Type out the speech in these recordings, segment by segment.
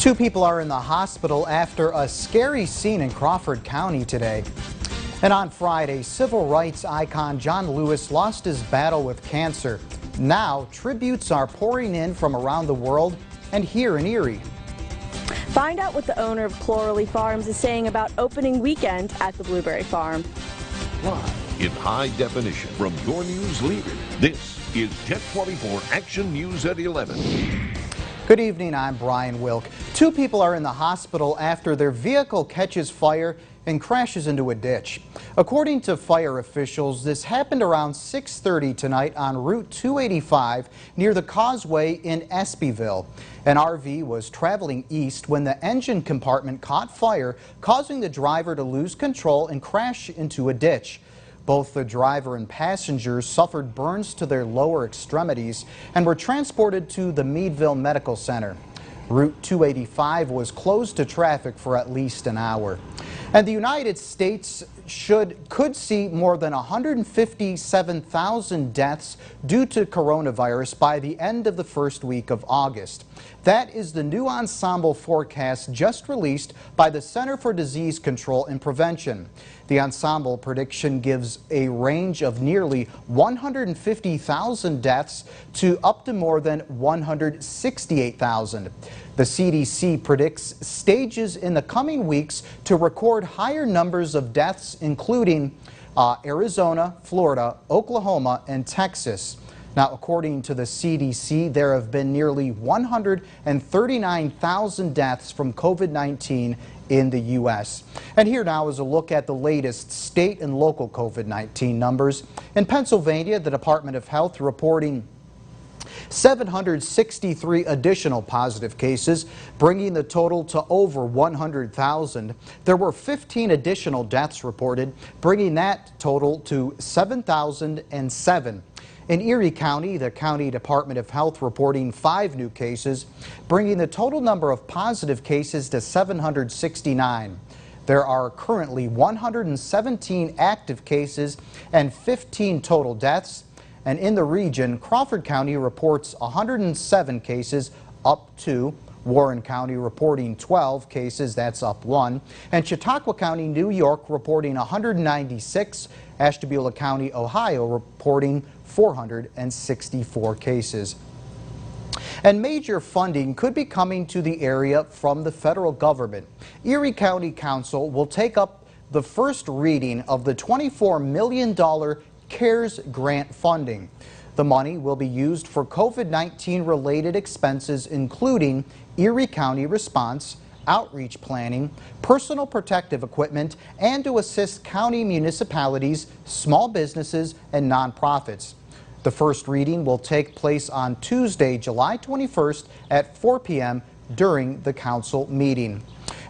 Two people are in the hospital after a scary scene in Crawford County today. And on Friday, civil rights icon John Lewis lost his battle with cancer. Now, tributes are pouring in from around the world and here in Erie. Find out what the owner of Cloralee Farms is saying about opening weekend at the Blueberry Farm. Live in high definition from your news leader, this is 1024 Action News at 11. Good evening, I'm Brian Wilk. Two people are in the hospital after their vehicle catches fire and crashes into a ditch. According to fire officials, this happened around 6:30 tonight on Route 285 near the causeway in Espyville. An RV was traveling east when the engine compartment caught fire, causing the driver to lose control and crash into a ditch. Both the driver and passengers suffered burns to their lower extremities and were transported to the Meadville Medical Center. Route 285 was closed to traffic for at least an hour. And the United States could see more than 157,000 deaths due to coronavirus by the end of the first week of August. That is the new ensemble forecast just released by the Center for Disease Control and Prevention. The ensemble prediction gives a range of nearly 150,000 deaths to up to more than 168,000. The CDC predicts stages in the coming weeks to record higher numbers of deaths, including Arizona, Florida, Oklahoma, and Texas. Now, according to the CDC, there have been nearly 139,000 deaths from COVID-19 in the U.S. And here now is a look at the latest state and local COVID-19 numbers. In Pennsylvania, the Department of Health reporting 763 additional positive cases, bringing the total to over 100,000. There were 15 additional deaths reported, bringing that total to 7,007. In Erie County, the County Department of Health reporting 5 new cases, bringing the total number of positive cases to 769. There are currently 117 active cases and 15 total deaths. And in the region, Crawford County reports 107 cases, up 2. Warren County reporting 12 cases, that's up 1. And Chautauqua County, New York reporting 196. Ashtabula County, Ohio reporting 464 cases. And major funding could be coming to the area from the federal government. Erie County Council will take up the first reading of the $24 million CARES grant funding. The money will be used for COVID-19 related expenses, including Erie County response, outreach planning, personal protective equipment, and to assist county municipalities, small businesses, and nonprofits. The first reading will take place on Tuesday, July 21st at 4 p.m. during the council meeting.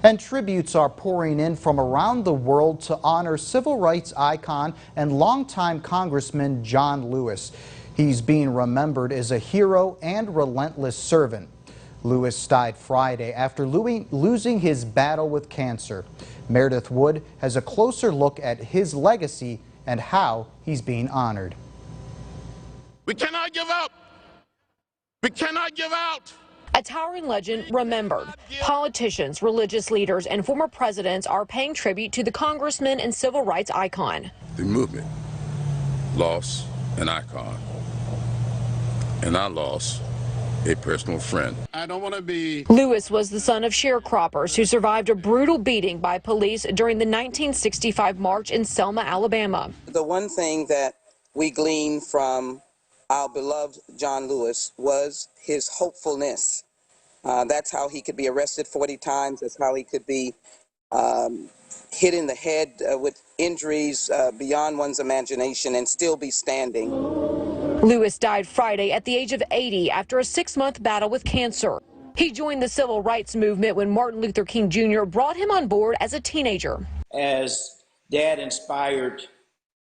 And tributes are pouring in from around the world to honor civil rights icon and longtime Congressman John Lewis. He's being remembered as a hero and relentless servant. Lewis died Friday after losing his battle with cancer. Meredith Wood has a closer look at his legacy and how he's being honored. We cannot give up. We cannot give out. A towering legend remembered. Politicians, religious leaders, and former presidents are paying tribute to the congressman and civil rights icon. The movement lost an icon, and I lost a personal friend. I don't want to be... Lewis was the son of sharecroppers who survived a brutal beating by police during the 1965 march in Selma, Alabama. The one thing that we gleaned from our beloved John Lewis was his hopefulness. That's how he could be arrested 40 times. That's how he could be hit in the head with injuries beyond one's imagination and still be standing. Lewis died Friday at the age of 80 after a 6-month battle with cancer. He joined the civil rights movement when Martin Luther King Jr. brought him on board as a teenager. As Dad inspired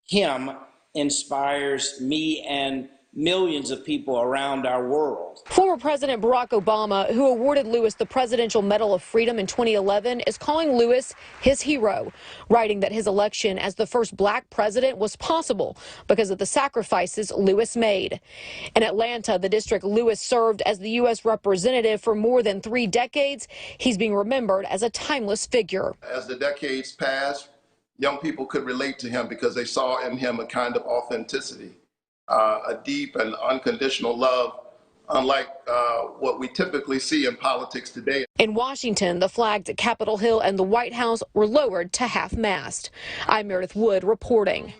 him, inspires me and millions of people around our world. Former President Barack Obama, who awarded Lewis the Presidential Medal of Freedom in 2011, is calling Lewis his hero, writing that his election as the first black president was possible because of the sacrifices Lewis made. In Atlanta, the district Lewis served as the U.S. representative for more than 3 decades, he's being remembered as a timeless figure. As the decades passed, young people could relate to him because they saw in him a kind of authenticity. A deep and unconditional love, unlike what we typically see in politics today. In Washington, the flags at Capitol Hill and the White House were lowered to half-mast. I'm Meredith Wood reporting.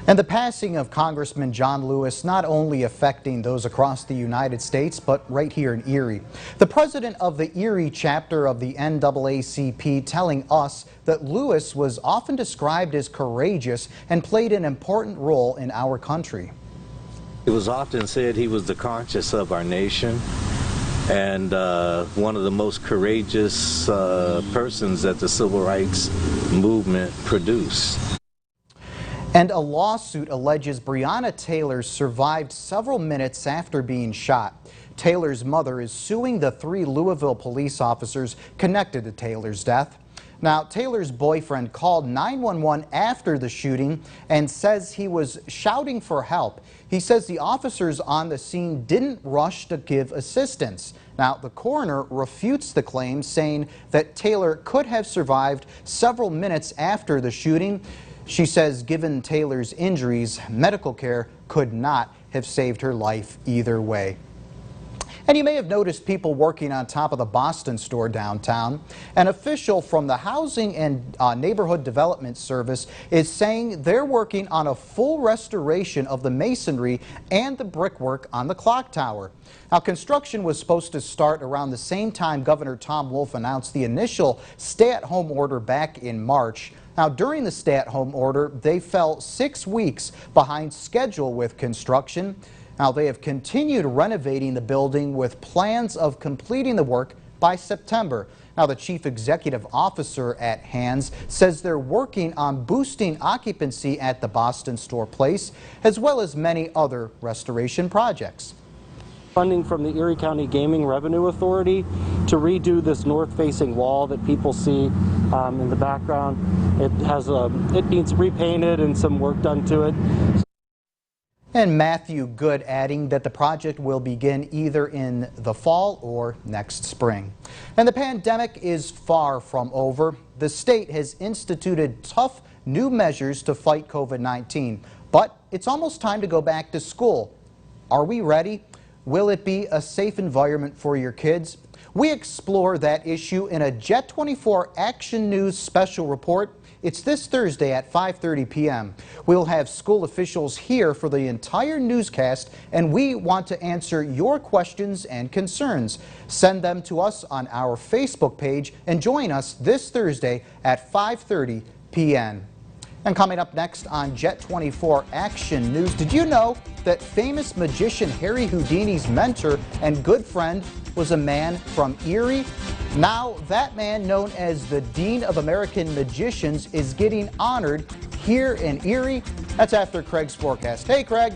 And the passing of Congressman John Lewis not only affecting those across the United States, but right here in Erie. The president of the Erie chapter of the NAACP telling us that Lewis was often described as courageous and played an important role in our country. It was often said he was the conscience of our nation and one of the most courageous persons that the civil rights movement produced. And a lawsuit alleges Breonna Taylor survived several minutes after being shot. Taylor's mother is suing the 3 Louisville police officers connected to Taylor's death. Now, Taylor's boyfriend called 911 after the shooting and says he was shouting for help. He says the officers on the scene didn't rush to give assistance. Now, the coroner refutes the claim, saying that Taylor could have survived several minutes after the shooting. She says given Taylor's injuries, medical care could not have saved her life either way. And you may have noticed people working on top of the Boston store downtown. An official from the Housing and Neighborhood Development Service is saying they're working on a full restoration of the masonry and the brickwork on the clock tower. Now, construction was supposed to start around the same time Governor Tom Wolf announced the initial stay-at-home order back in March. Now, during the stay-at-home order, they fell 6 weeks behind schedule with construction. Now, they have continued renovating the building with plans of completing the work by September. Now, the chief executive officer at Hands says they're working on boosting occupancy at the Boston Store Place, as well as many other restoration projects. Funding from the Erie County Gaming Revenue Authority to redo this north-facing wall that people see in the background. It needs repainted and some work done to it. And Matthew Good adding that the project will begin either in the fall or next spring. And the pandemic is far from over. The state has instituted tough new measures to fight COVID-19, but it's almost time to go back to school. Are we ready? Will it be a safe environment for your kids? We explore that issue in a Jet 24 Action News special report. It's this Thursday at 5:30 p.m. We'll have school officials here for the entire newscast, and we want to answer your questions and concerns. Send them to us on our Facebook page and join us this Thursday at 5:30 p.m. And coming up next on Jet 24 Action News, did you know that famous magician Harry Houdini's mentor and good friend was a man from Erie? Now that man, known as the Dean of American Magicians, is getting honored here in Erie. That's after Craig's forecast. Hey, Craig.